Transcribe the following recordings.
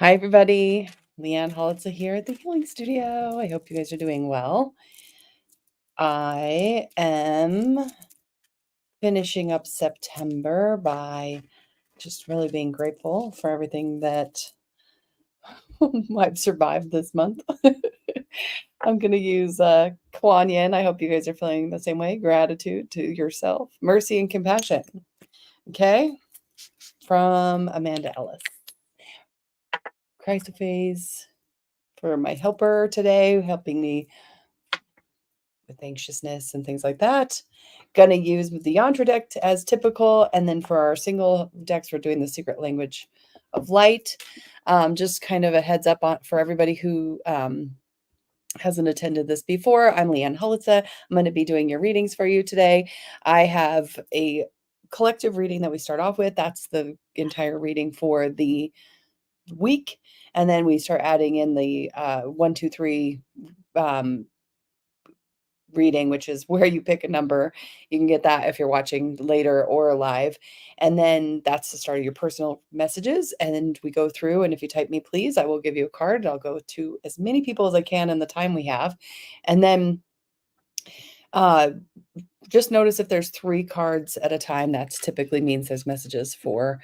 Hi, everybody. Leanne Holitza here at the Healing Studio. I hope you guys are doing well. I am finishing up September by just really being grateful for everything that I've survived this month. I'm going to use Kuan Yin. I hope you guys are feeling the same way. Gratitude to yourself, mercy and compassion. Okay? From Amanda Ellis. Chrysophase for my helper today, helping me with anxiousness and things like that. Gonna use the yantra deck as typical, and then for our single decks, we're doing the secret language of light. Just kind of a heads up for everybody who hasn't attended this before. I'm Leanne Holitza. I'm going to be doing your readings for you today. I have a collective reading that we start off with. That's the entire reading for the week, and then we start adding in the 1, 2, 3 reading, which is where you pick a number. You can get that if you're watching later or live. And then that's the start of your personal messages. And then we go through, and if you type me, please, I will give you a card. I'll go to as many people as I can in the time we have. And then just notice if there's 3 cards at a time, that typically means there's messages for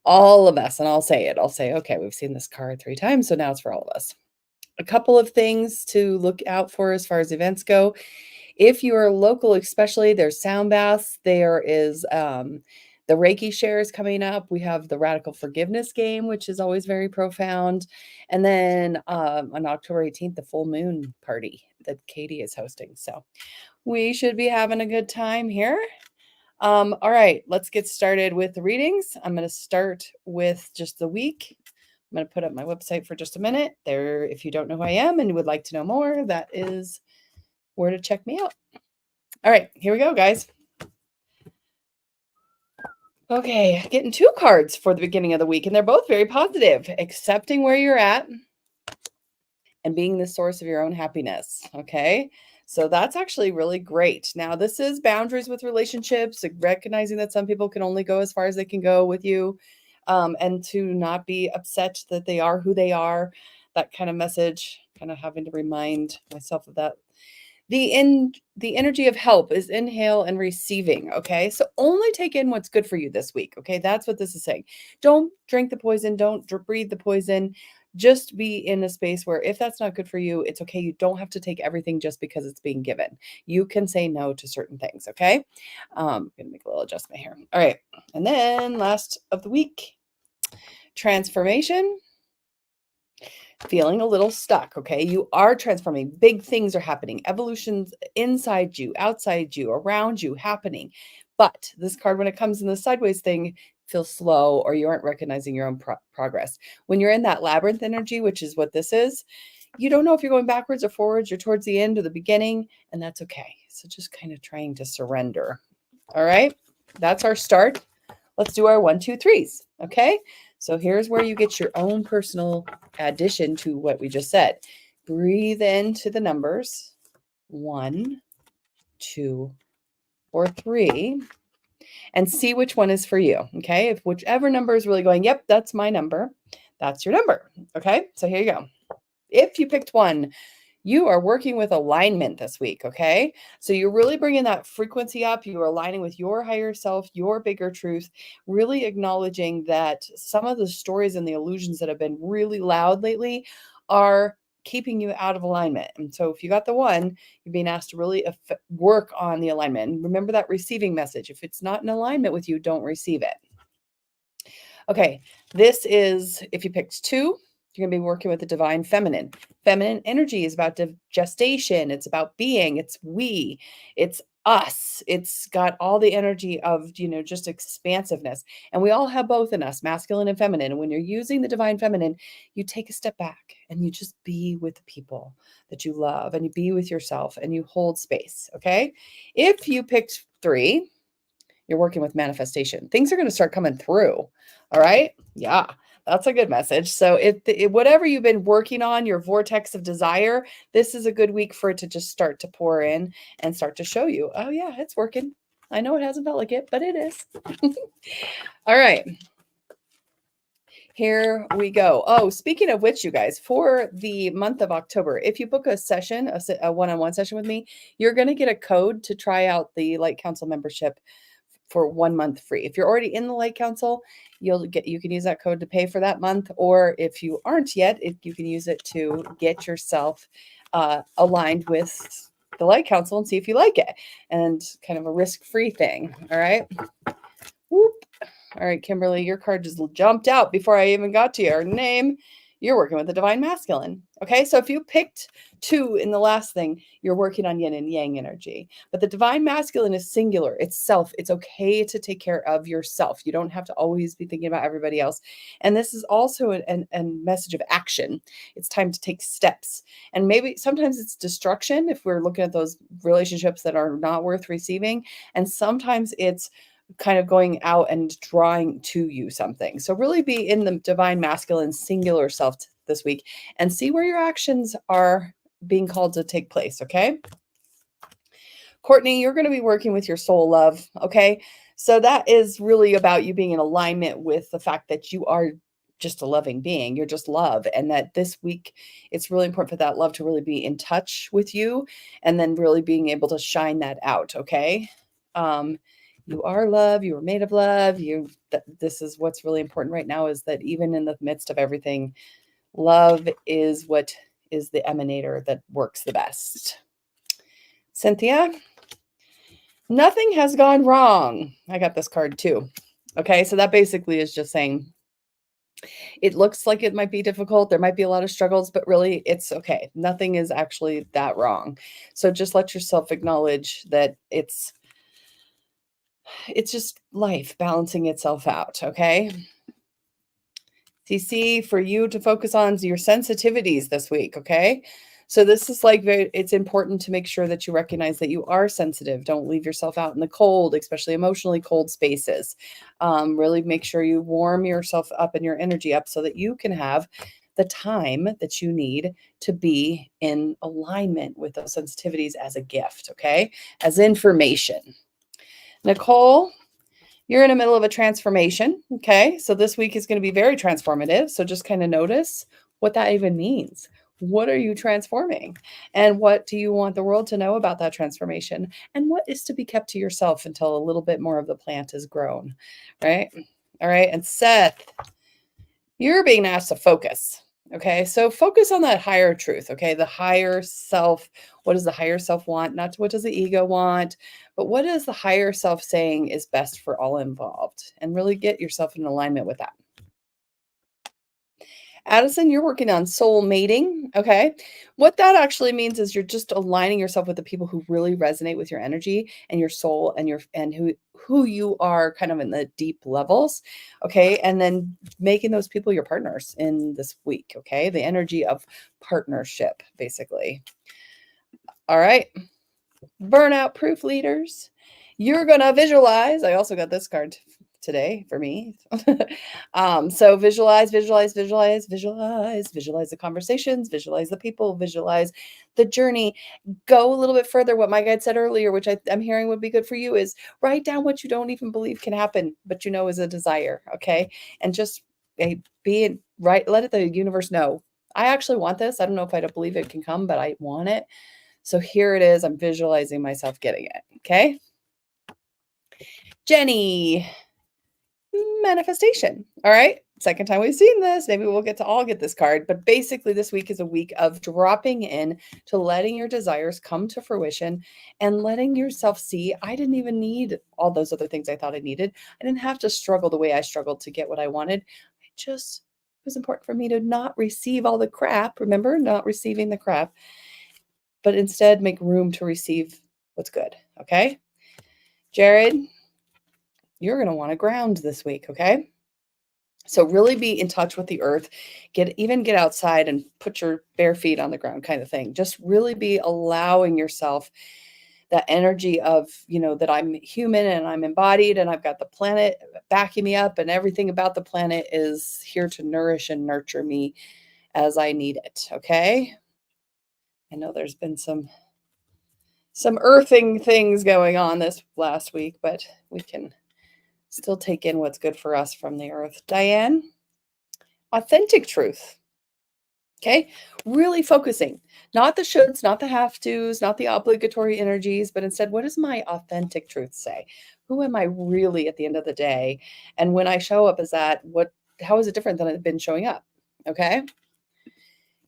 all of us. And I'll say it. I'll say, okay, we've seen this card 3 times, so now it's for all of us. A couple of things to look out for as far as events go. If you are local, especially, there's sound baths. There is the Reiki shares coming up. We have the Radical Forgiveness game, which is always very profound. And then on October 18th, the full moon party that Katie is hosting. So we should be having a good time here. All right, let's get started with the readings. I'm going to start with just the week. I'm going to put up my website for just a minute. There, if you don't know who I am and would like to know more, that is where to check me out. All right, here we go, guys. Okay, getting 2 cards for the beginning of the week, and they're both very positive. Accepting where you're at and being the source of your own happiness. Okay, so that's actually really great. Now, this is boundaries with relationships, recognizing that some people can only go as far as they can go with you, and to not be upset that they are who they are. That kind of message, kind of having to remind myself of that. The energy of help is inhale and receiving. Okay, so only take in what's good for you this week. Okay, that's what this is saying. Don't drink the poison. Don't breathe the poison. Just be in a space where if that's not good for you, it's okay. You don't have to take everything just because it's being given. You can say no to certain things. Okay, I'm gonna make a little adjustment here. All right, and then last of the week, transformation. Feeling a little stuck, okay? You are transforming. Big things are happening. Evolution's inside you, outside you, around you, happening. But this card, when it comes in the sideways thing, feels slow, or you aren't recognizing your own progress. When you're in that labyrinth energy, which is what this is, you don't know if you're going backwards or forwards. You're towards the end or the beginning, and that's okay. So just kind of trying to surrender. All right, that's our start. Let's do our 1, 2, 3s. Okay, so here's where you get your own personal addition to what we just said. Breathe into the numbers 1, 2, or 3, and see which one is for you. Okay, if whichever number is really going, yep, that's my number, that's your number. Okay, so here you go. If you picked 1, you are working with alignment this week, okay? So you're really bringing that frequency up. You are aligning with your higher self, your bigger truth, really acknowledging that some of the stories and the illusions that have been really loud lately are keeping you out of alignment. And so if you got the 1, you're being asked to really work on the alignment. And remember that receiving message. If it's not in alignment with you, don't receive it. Okay, this is, if you picked 2, you're going to be working with the divine feminine. Feminine energy is about gestation. It's about being. It's we. It's us. It's got all the energy of, just expansiveness. And we all have both in us, masculine and feminine. And when you're using the divine feminine, you take a step back and you just be with the people that you love, and you be with yourself and you hold space. Okay. If you picked 3, you're working with manifestation. Things are going to start coming through. All right. Yeah, that's a good message. So if whatever you've been working on, your vortex of desire, this is a good week for it to just start to pour in and start to show you, oh yeah, it's working. I know it hasn't felt like it, but it is. All right. Here we go. Oh, speaking of which, you guys, for the month of October, if you book a session, a one-on-one session with me, you're going to get a code to try out the Light Council membership for 1 month free. If you're already in the Light Council, you can use that code to pay for that month. Or if you aren't yet, you can use it to get yourself aligned with the Light Council and see if you like it, and kind of a risk-free thing. All right. Whoop. All right, Kimberly, your card just jumped out before I even got to your name. You're working with the divine masculine. Okay, so if you picked 2 in the last thing, you're working on yin and yang energy. But the divine masculine is singular. It's self. It's okay to take care of yourself. You don't have to always be thinking about everybody else. And this is also a message of action. It's time to take steps. And maybe sometimes it's destruction if we're looking at those relationships that are not worth receiving. And sometimes it's kind of going out and drawing to you something. So really be in the divine masculine singular self this week and see where your actions are being called to take place. Okay. Courtney, you're going to be working with your soul love. Okay. So that is really about you being in alignment with the fact that you are just a loving being. You're just love. And that this week, it's really important for that love to really be in touch with you and then really being able to shine that out. Okay. You are love. You were made of love. This is what's really important right now, is that even in the midst of everything, love is what is the emanator that works the best. Cynthia, nothing has gone wrong. I got this card too. Okay, so that basically is just saying it looks like it might be difficult. There might be a lot of struggles, but really it's okay. Nothing is actually that wrong. So just let yourself acknowledge that it's just life balancing itself out, okay? CC, for you to focus on your sensitivities this week, okay? So this is like it's important to make sure that you recognize that you are sensitive. Don't leave yourself out in the cold, especially emotionally cold spaces. Really make sure you warm yourself up and your energy up so that you can have the time that you need to be in alignment with those sensitivities as a gift, okay? As information. Nicole, you're in the middle of a transformation, okay? So this week is going to be very transformative. So just kind of notice what that even means. What are you transforming? And what do you want the world to know about that transformation? And what is to be kept to yourself until a little bit more of the plant is grown, right? All right. And Seth, you're being asked to focus. Okay. So focus on that higher truth. Okay. The higher self. What does the higher self want? Not what does the ego want, but what is the higher self saying is best for all involved? And really get yourself in alignment with that. Addison, you're working on soul mating. Okay. What that actually means is you're just aligning yourself with the people who really resonate with your energy and your soul and who you are kind of in the deep levels. Okay. And then making those people your partners in this week. Okay. The energy of partnership, basically. All right. Burnout proof leaders. You're going to visualize. I also got this card today for me. So visualize the conversations, visualize the people, visualize the journey. Go a little bit further. What my guide said earlier, which I'm hearing would be good for you, is write down what you don't even believe can happen, but you know is a desire. Okay. And just be right. Let the universe know. I actually want this. I don't know if I don't believe it can come, but I want it. So here it is. I'm visualizing myself getting it. Okay. Jenny, manifestation. All right. Second time we've seen this. Maybe we'll all get this card. But basically, this week is a week of dropping in to letting your desires come to fruition and letting yourself see, I didn't even need all those other things I thought I needed. I didn't have to struggle the way I struggled to get what I wanted. It was important for me to not receive all the crap. Remember, not receiving the crap, but instead make room to receive what's good. Okay. Jared, you're going to want to ground this week. Okay. So really be in touch with the earth, get outside and put your bare feet on the ground kind of thing. Just really be allowing yourself that energy of, that I'm human and I'm embodied and I've got the planet backing me up and everything about the planet is here to nourish and nurture me as I need it. Okay. I know there's been some earthing things going on this last week, but we can still take in what's good for us from the earth. Diane, authentic truth. Okay. Really focusing, not the shoulds, not the have tos, not the obligatory energies, but instead, what does my authentic truth say? Who am I really at the end of the day? And when I show up as that, how is it different than I've been showing up? Okay.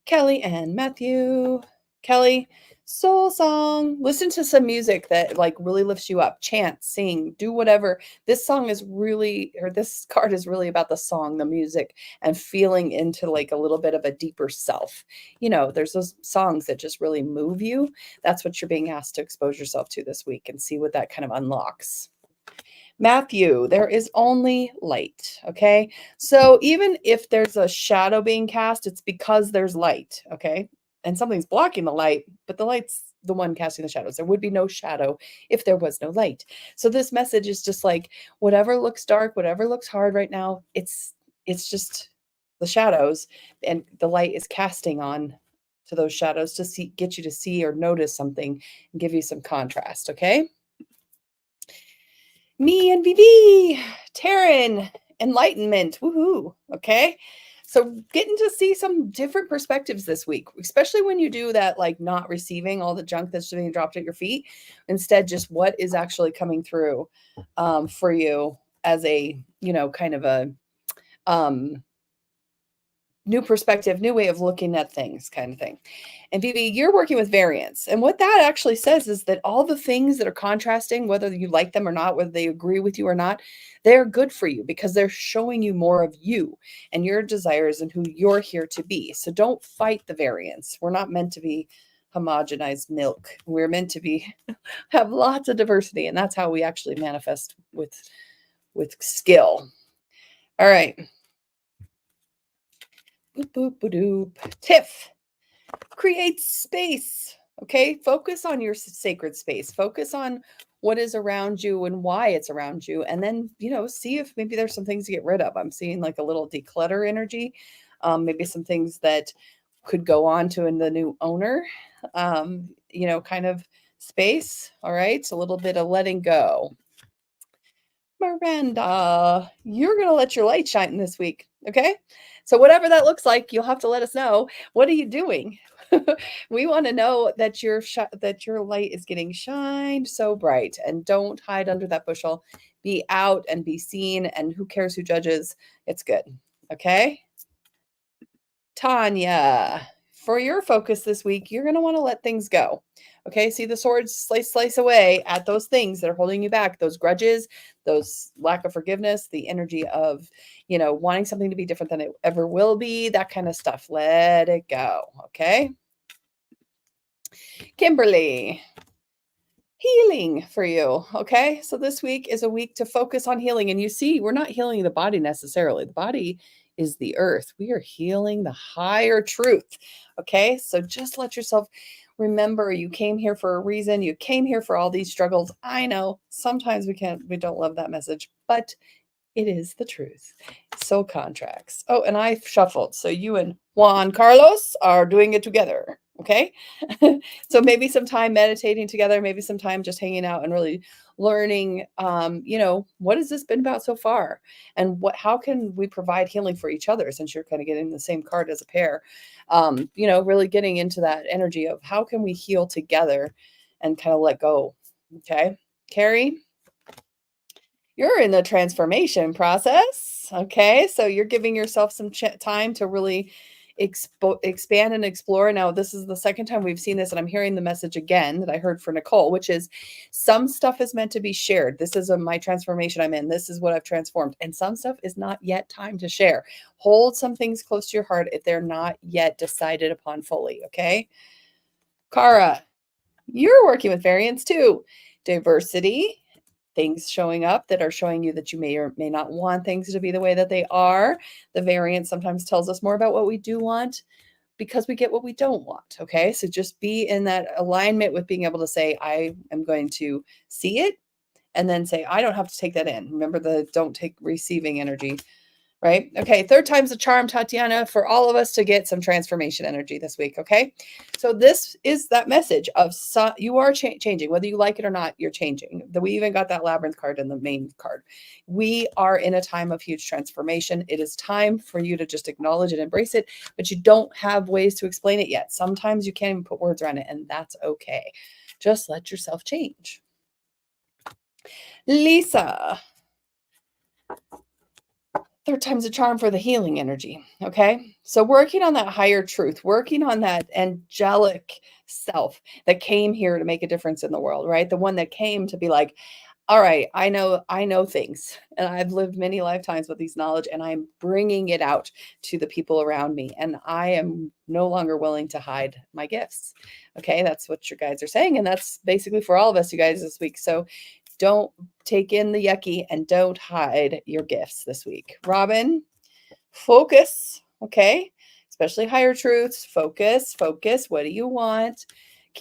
Kelly and Matthew. Kelly, soul song. Listen to some music that like really lifts you up. Chant, sing, do whatever. This song is really, or this card is really about the song, the music, and feeling into like a little bit of a deeper self. There's those songs that just really move you. That's what you're being asked to expose yourself to this week and see what that kind of unlocks. Matthew, there is only light. Okay. So even if there's a shadow being cast, it's because there's light. Okay. And something's blocking the light, but the light's the one casting the shadows. There would be no shadow if there was no light. So this message is just like whatever looks dark, whatever looks hard right now, it's just the shadows, and the light is casting on to those shadows to get you to see or notice something and give you some contrast. Okay. Me and VV, Taryn, enlightenment, woohoo, okay? So getting to see some different perspectives this week, especially when you do that, like not receiving all the junk that's being dropped at your feet. Instead, just what is actually coming through for you as a, kind of a new perspective, new way of looking at things kind of thing. And Vivi, you're working with variance. And what that actually says is that all the things that are contrasting, whether you like them or not, whether they agree with you or not, they're good for you because they're showing you more of you and your desires and who you're here to be. So don't fight the variance. We're not meant to be homogenized milk. We're meant to be have lots of diversity. And that's how we actually manifest with skill. All right. Boop, boop, boop, doop. Tiff, create space. Okay. Focus on your sacred space. Focus on what is around you and why it's around you. And then, see if maybe there's some things to get rid of. I'm seeing like a little declutter energy. Maybe some things that could go on to in the new owner, kind of space. All right. So a little bit of letting go. Miranda, you're going to let your light shine this week. Okay. So, whatever that looks like, you'll have to let us know. What are you doing? We want to know that that your light is getting shined so bright, and don't hide under that bushel. Be out and be seen. And who cares who judges? It's good. Okay. Tanya, for your focus this week, you're going to want to let things go. Okay. See the swords slice away at those things that are holding you back, those grudges, those lack of forgiveness, the energy of, wanting something to be different than it ever will be, that kind of stuff. Let it go. Okay. Kimberly, healing for you. Okay. So this week is a week to focus on healing. And you see, we're not healing the body necessarily. The body is the earth. We are healing the higher truth. Okay. So just let yourself remember you came here for a reason. You came here for all these struggles. I know sometimes we don't love that message, but it is the truth. So contracts. Oh, and I shuffled. So you and Juan Carlos are doing it together. Okay. So maybe some time meditating together, maybe some time just hanging out and really learning, what has this been about so far? And how can we provide healing for each other, since you're kind of getting the same card as a pair? Really getting into that energy of how can we heal together and kind of let go. Okay. Carrie, you're in the transformation process. Okay. So you're giving yourself some time to really expand and explore. Now, this is the second time we've seen this, and I'm hearing the message again that I heard for Nicole, which is some stuff is meant to be shared. This is my transformation I'm in. This is what I've transformed. And some stuff is not yet time to share. Hold some things close to your heart if they're not yet decided upon fully. Okay. Kara, you're working with variants too. Diversity, things showing up that are showing you that you may or may not want things to be the way that they are. The variance sometimes tells us more about what we do want because we get what we don't want. Okay. So just be in that alignment with being able to say, I am going to see it, and then say, I don't have to take that in. Remember the don't take receiving energy. right? Okay, third time's the charm, Tatiana, for all of us to get some transformation energy this week, okay? So this is that message of you are changing. Whether you like it or not, you're changing. We even got that labyrinth card in the main card. We are in a time of huge transformation. It is time for you to just acknowledge and embrace it, but you don't have ways to explain it yet. Sometimes you can't even put words around it, and that's okay. Just let yourself change. Lisa, third time's a charm for the healing energy. Okay. So working on that higher truth, working on that angelic self that came here to make a difference in the world, right? The one that came to be like, all right, I know things, and I've lived many lifetimes with these knowledge, and I'm bringing it out to the people around me. And I am no longer willing to hide my gifts. Okay. That's what your guides are saying. And that's basically for all of us, you guys, this week. So don't take in the yucky and don't hide your gifts this week. Robin, focus, okay? Especially higher truths. Focus, focus. What do you want?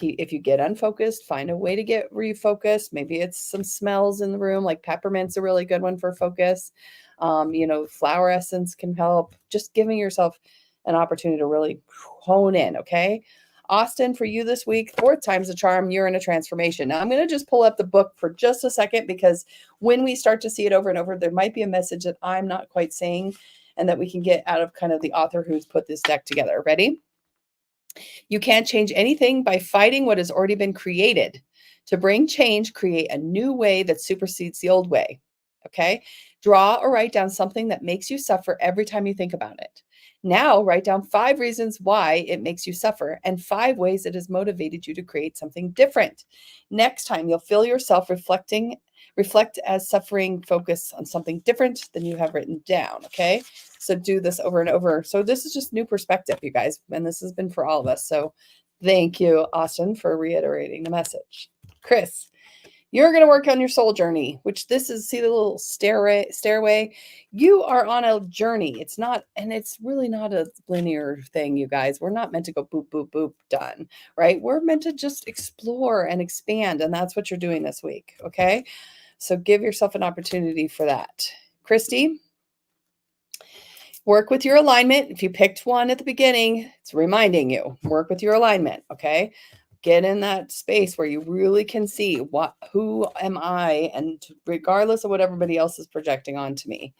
If you get unfocused, find a way to get refocused. Maybe it's some smells in the room, like peppermint's a really good one for focus. Flower essence can help. Just giving yourself an opportunity to really hone in, okay? Austin, for you this week, fourth time's a charm. You're in a transformation. Now, I'm going to just pull up the book for just a second, because when we start to see it over and over, there might be a message that I'm not quite saying and that we can get out of kind of the author who's put this deck together. Ready? You can't change anything by fighting what has already been created. To bring change, create a new way that supersedes the old way. Okay? Draw or write down something that makes you suffer every time you think about it. Now, write down 5 reasons why it makes you suffer and 5 ways it has motivated you to create something different. Next time, you'll feel yourself reflect as suffering, focus on something different than you have written down. Okay? So do this over and over. So this is just new perspective, you guys, and this has been for all of us. So thank you, Austin, for reiterating the message. Chris, you're going to work on your soul journey, which this is, see the little stairway? You are on a journey. It's not, and it's really not a linear thing, you guys. We're not meant to go boop, boop, boop, done, right? We're meant to just explore and expand, and that's what you're doing this week, okay? So give yourself an opportunity for that. Christy, work with your alignment. If you picked one at the beginning, it's reminding you, work with your alignment, okay? Get in that space where you really can see who am I, and regardless of what everybody else is projecting onto me.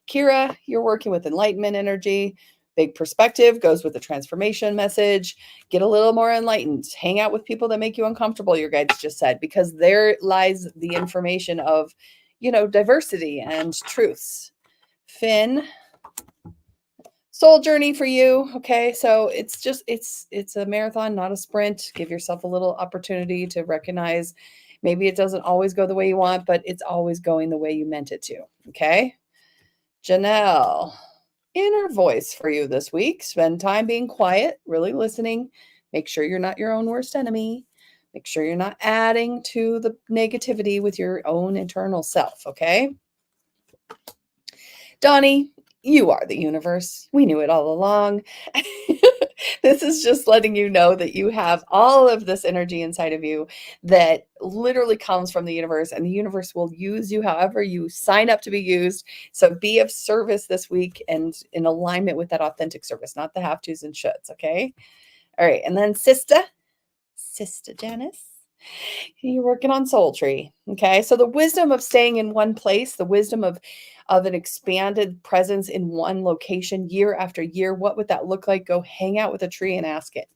Kira, you're working with enlightenment energy. Big perspective goes with the transformation message. Get a little more enlightened. Hang out with people that make you uncomfortable, your guides just said, because there lies the information of, diversity and truths. Finn, soul journey for you. Okay. So it's a marathon, not a sprint. Give yourself a little opportunity to recognize maybe it doesn't always go the way you want, but it's always going the way you meant it to. Okay. Janelle, inner voice for you this week. Spend time being quiet, really listening. Make sure you're not your own worst enemy. Make sure you're not adding to the negativity with your own internal self. Okay. Donnie, you are the universe. We knew it all along. This is just letting you know that you have all of this energy inside of you that literally comes from the universe, and the universe will use you however you sign up to be used. So be of service this week and in alignment with that authentic service, not the have tos and shoulds. Okay. All right. And then Sister Janice, you're working on soul tree. Okay. So the wisdom of staying in one place, the wisdom of an expanded presence in one location year after year. What would that look like? Go hang out with a tree and ask it.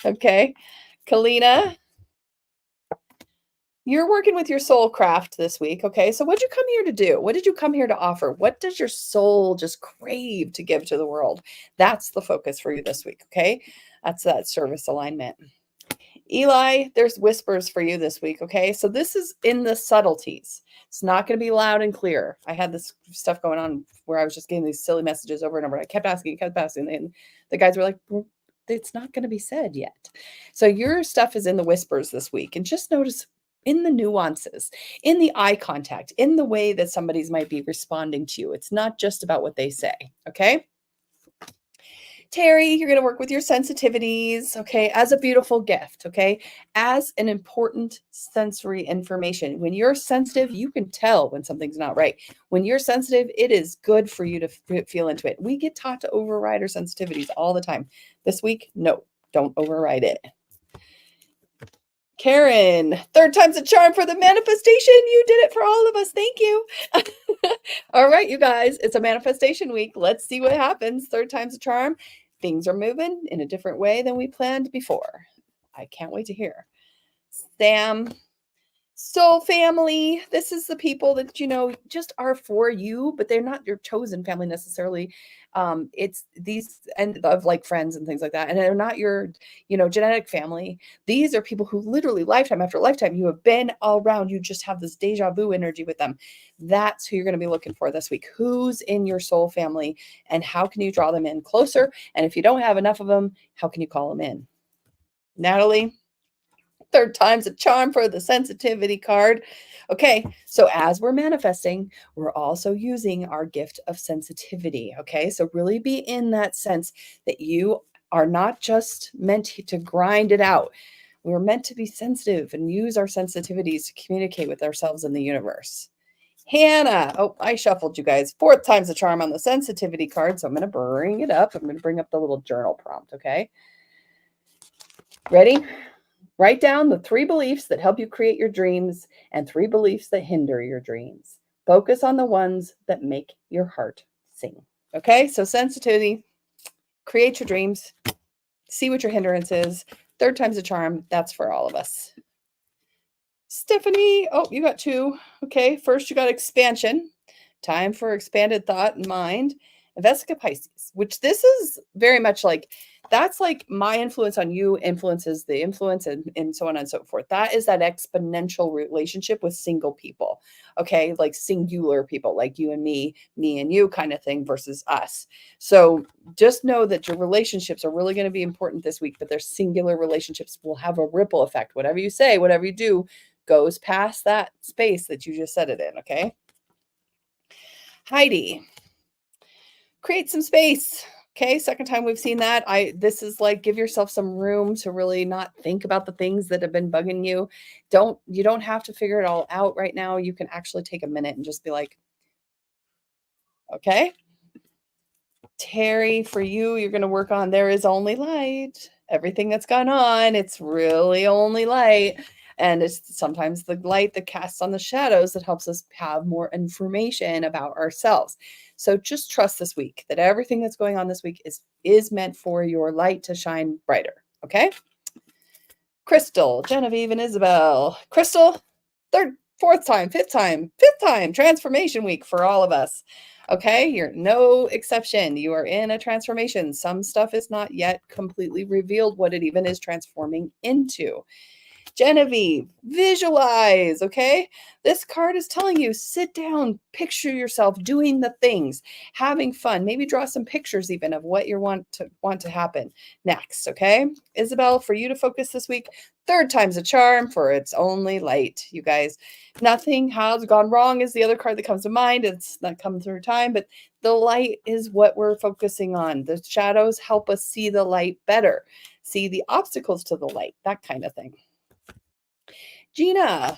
Okay. Kalina, you're working with your soul craft this week. Okay. So what'd you come here to do? What did you come here to offer? What does your soul just crave to give to the world? That's the focus for you this week. Okay. That's that service alignment. Eli, there's whispers for you this week, okay? So this is in the subtleties. It's not going to be loud and clear. I had this stuff going on where I was just getting these silly messages over and over. I kept asking, and the guys were like, well, it's not going to be said yet. So your stuff is in the whispers this week, and just notice in the nuances, in the eye contact, in the way that somebody's might be responding to you. It's not just about what they say, okay? Terry, you're going to work with your sensitivities, okay, as a beautiful gift, okay, as an important sensory information. When you're sensitive, you can tell when something's not right. When you're sensitive, it is good for you to feel into it. We get taught to override our sensitivities all the time. This week, no, don't override it. Karen, third time's a charm for the manifestation. You did it for all of us. Thank you. All right, you guys, it's a manifestation week. Let's see what happens. Third time's a charm. Things are moving in a different way than we planned before. I can't wait to hear. Sam, soul family. This is the people that, just are for you, but they're not your chosen family necessarily. It's these and of like friends and things like that. And they're not your, genetic family. These are people who literally lifetime after lifetime you have been all around. You just have this deja vu energy with them. That's who you're going to be looking for this week. Who's in your soul family and how can you draw them in closer? And if you don't have enough of them, how can you call them in? Natalie, third time's a charm for the sensitivity card. Okay, so as we're manifesting, we're also using our gift of sensitivity. Okay, so really be in that sense that you are not just meant to grind it out. We're meant to be sensitive and use our sensitivities to communicate with ourselves in the universe. Hannah, oh, I shuffled you guys. Fourth time's a charm on the sensitivity card, so I'm going to bring it up. I'm going to bring up the little journal prompt, okay? Ready? Write down the 3 beliefs that help you create your dreams and 3 beliefs that hinder your dreams. Focus on the ones that make your heart sing. Okay, so sensitivity, create your dreams, see what your hindrance is. Third time's a charm. That's for all of us. Stephanie, oh, you got 2. Okay, first you got expansion. Time for expanded thought and mind. Vesica Pisces, which this is very much like, that's like my influence on you influences the influence and so on and so forth. That is that exponential relationship with single people. Okay, like singular people, like you and me and you kind of thing versus us. So just know that your relationships are really going to be important this week, but their singular relationships will have a ripple effect. Whatever you say, whatever you do goes past that space that you just set it in, okay? Heidi, create some space. Okay, second time we've seen that. This is like, give yourself some room to really not think about the things that have been bugging you. You don't have to figure it all out right now. You can actually take a minute and just be like, okay. Terry, for you, you're going to work on there is only light. Everything that's gone on, it's really only light. And it's sometimes the light that casts on the shadows that helps us have more information about ourselves. So just trust this week that everything that's going on this week is meant for your light to shine brighter. Okay? Crystal, Genevieve, and Isabel. Crystal, third, fourth time, fifth time, transformation week for all of us. Okay, you're no exception. You are in a transformation. Some stuff is not yet completely revealed what it even is transforming into. Genevieve, visualize, okay? This card is telling you, sit down, picture yourself doing the things, having fun, maybe draw some pictures even of what you want to happen next, okay? Isabel, for you to focus this week, third time's a charm for it's only light, you guys. Nothing has gone wrong is the other card that comes to mind. It's not come through time, but the light is what we're focusing on. The shadows help us see the light better, see the obstacles to the light, that kind of thing. Gina,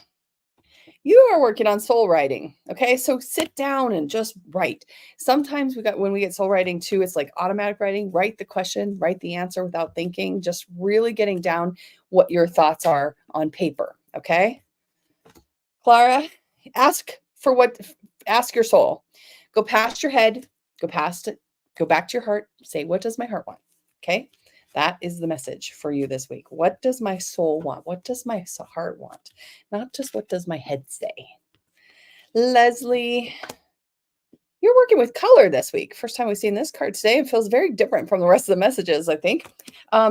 you are working on soul writing. Okay, so sit down and just write. Sometimes when we get soul writing too, it's like automatic writing. Write the question, write the answer without thinking, just really getting down what your thoughts are on paper. Okay, Clara, ask your soul. Go past your head, go past it, go back to your heart. Say, what does my heart want? Okay. That is the message for you this week. What does my soul want? What does my heart want? Not just what does my head say. Leslie, you're working with color this week. First time we've seen this card today. It feels very different from the rest of the messages, I think.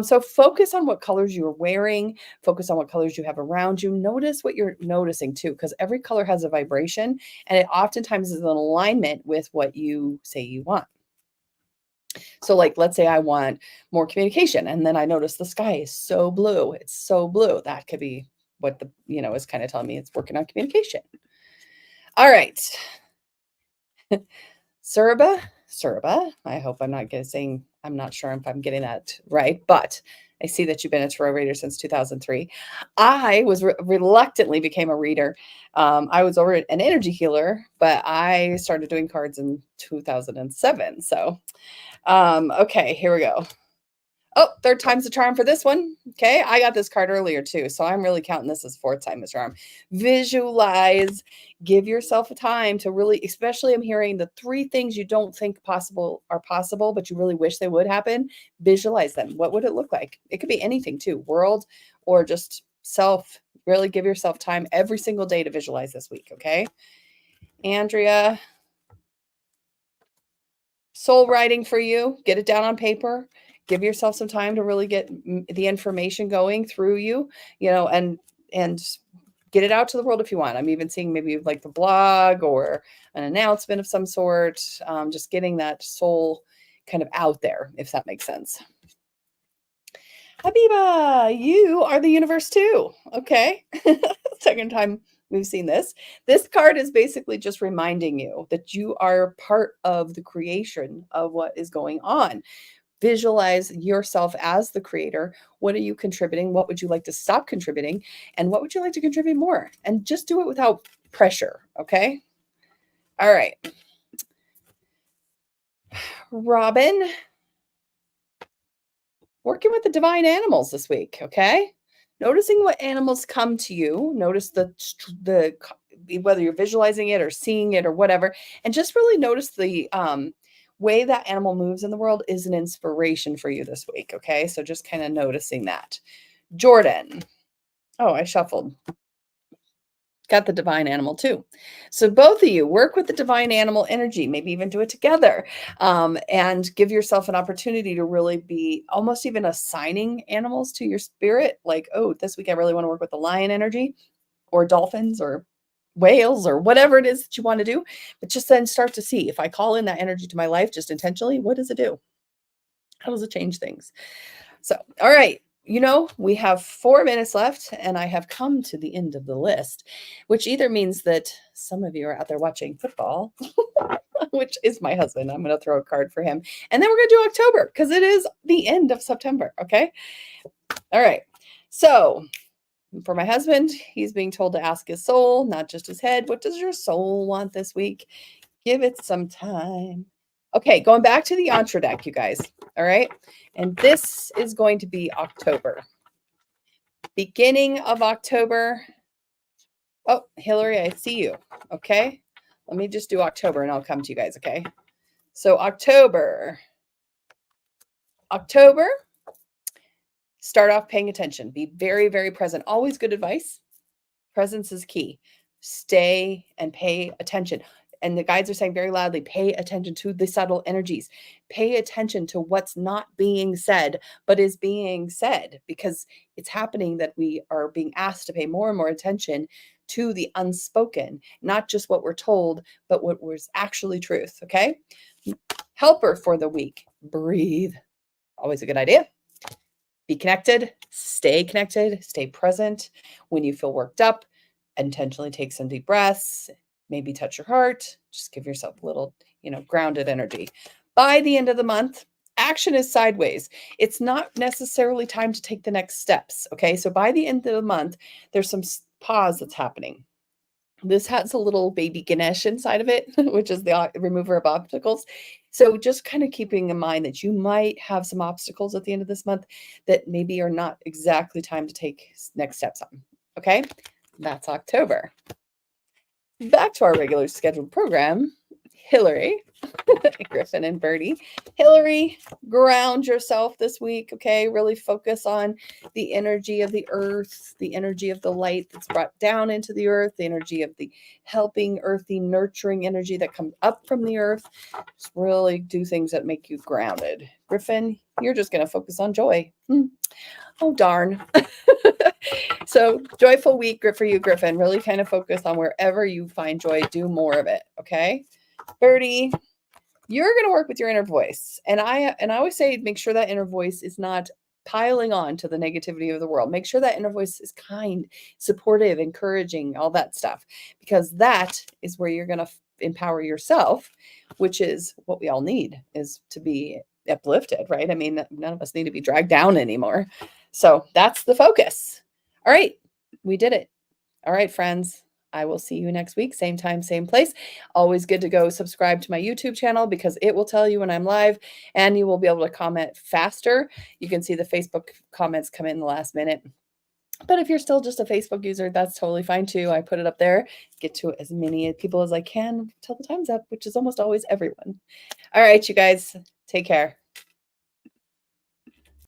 So focus on what colors you're wearing. Focus on what colors you have around you. Notice what you're noticing too, because every color has a vibration and it oftentimes is in alignment with what you say you want. So like, let's say I want more communication and then I notice the sky is so blue. It's so blue. That could be what is kind of telling me it's working on communication. All right. Suraba, I hope I'm not saying I'm not sure if I'm getting that right, but I see that you've been a tarot reader since 2003. I was reluctantly became a reader. I was already an energy healer, but I started doing cards in 2007. So, okay, here we go. Oh, third time's the charm for this one. Okay, I got this card earlier too, so I'm really counting this as fourth time the charm. Visualize. Give yourself a time to really, especially I'm hearing the three things you don't think possible are possible, but you really wish they would happen. Visualize them. What would it look like? It could be anything too, world or just self. Really give yourself time every single day to visualize this week, okay? Andrea, soul writing for you. Get it down on paper. Give yourself some time to really get the information going through you, and get it out to the world if you want. I'm even seeing maybe like the blog or an announcement of some sort, just getting that soul kind of out there, if that makes sense. Habiba, you are the universe too. Okay. Second time we've seen this. This card is basically just reminding you that you are part of the creation of what is going on. Visualize yourself as the creator. What are you contributing? What would you like to stop contributing? And what would you like to contribute more? And just do it without pressure. Okay. All right. Robin, working with the divine animals this week. Okay. Noticing what animals come to you. Notice the whether you're visualizing it or seeing it or whatever, and just really notice the way that animal moves in the world is an inspiration for you this week. Okay, so just kind of noticing that. Jordan, oh, I shuffled. Got the divine animal too. So both of you work with the divine animal energy, maybe even do it together, and give yourself an opportunity to really be almost even assigning animals to your spirit. Like, oh, this week I really want to work with the lion energy or dolphins or whales or whatever it is that you want to do. But just then start to see, if I call in that energy to my life just intentionally, what does it do? How does it change things? So, all right. We have 4 minutes left, and I have come to the end of the list, which either means that some of you are out there watching football, which is my husband. I'm going to throw a card for him. And then we're going to do October because it is the end of September. Okay. All right. So, for my husband, he's being told to ask his soul, not just his head. What does your soul want this week? Give it some time. Okay, going back to the Yantra deck, you guys. All right. And this is going to be October. Beginning of October. Oh, Hillary, I see you. Okay. Let me just do October and I'll come to you guys. Okay. So October, start off paying attention. Be very, very present. Always good advice. Presence is key. Stay and pay attention. And the guides are saying very loudly, pay attention to the subtle energies. Pay attention to what's not being said, but is being said, because it's happening that we are being asked to pay more and more attention to the unspoken, not just what we're told, but what was actually truth. Okay. Helper for the week. Breathe. Always a good idea. Be connected, stay present. When you feel worked up, intentionally take some deep breaths, maybe touch your heart, just give yourself a little, grounded energy. By the end of the month, action is sideways. It's not necessarily time to take the next steps. Okay. So by the end of the month, there's some pause that's happening. This has a little baby Ganesh inside of it, which is the remover of obstacles. So just kind of keeping in mind that you might have some obstacles at the end of this month that maybe are not exactly time to take next steps on. Okay, that's October. Back to our regular scheduled program. Hillary, Griffin and Birdie. Hillary, ground yourself this week, okay? Really focus on the energy of the earth, the energy of the light that's brought down into the earth, the energy of the helping earthy, nurturing energy that comes up from the earth. Just really do things that make you grounded. Griffin, you're just going to focus on joy. Oh, darn. So joyful week for you, Griffin. Really kind of focus on wherever you find joy, do more of it, okay? Birdie, you're going to work with your inner voice. And I always say, make sure that inner voice is not piling on to the negativity of the world. Make sure that inner voice is kind, supportive, encouraging, all that stuff, because that is where you're going to empower yourself, which is what we all need, is to be uplifted, right? I mean, none of us need to be dragged down anymore. So that's the focus. All right, we did it. All right, friends. I will see you next week, same time, same place. Always good to go subscribe to my YouTube channel because it will tell you when I'm live and you will be able to comment faster. You can see the Facebook comments come in the last minute. But if you're still just a Facebook user, that's totally fine too. I put it up there, get to as many people as I can till the time's up, which is almost always everyone. All right, you guys, take care.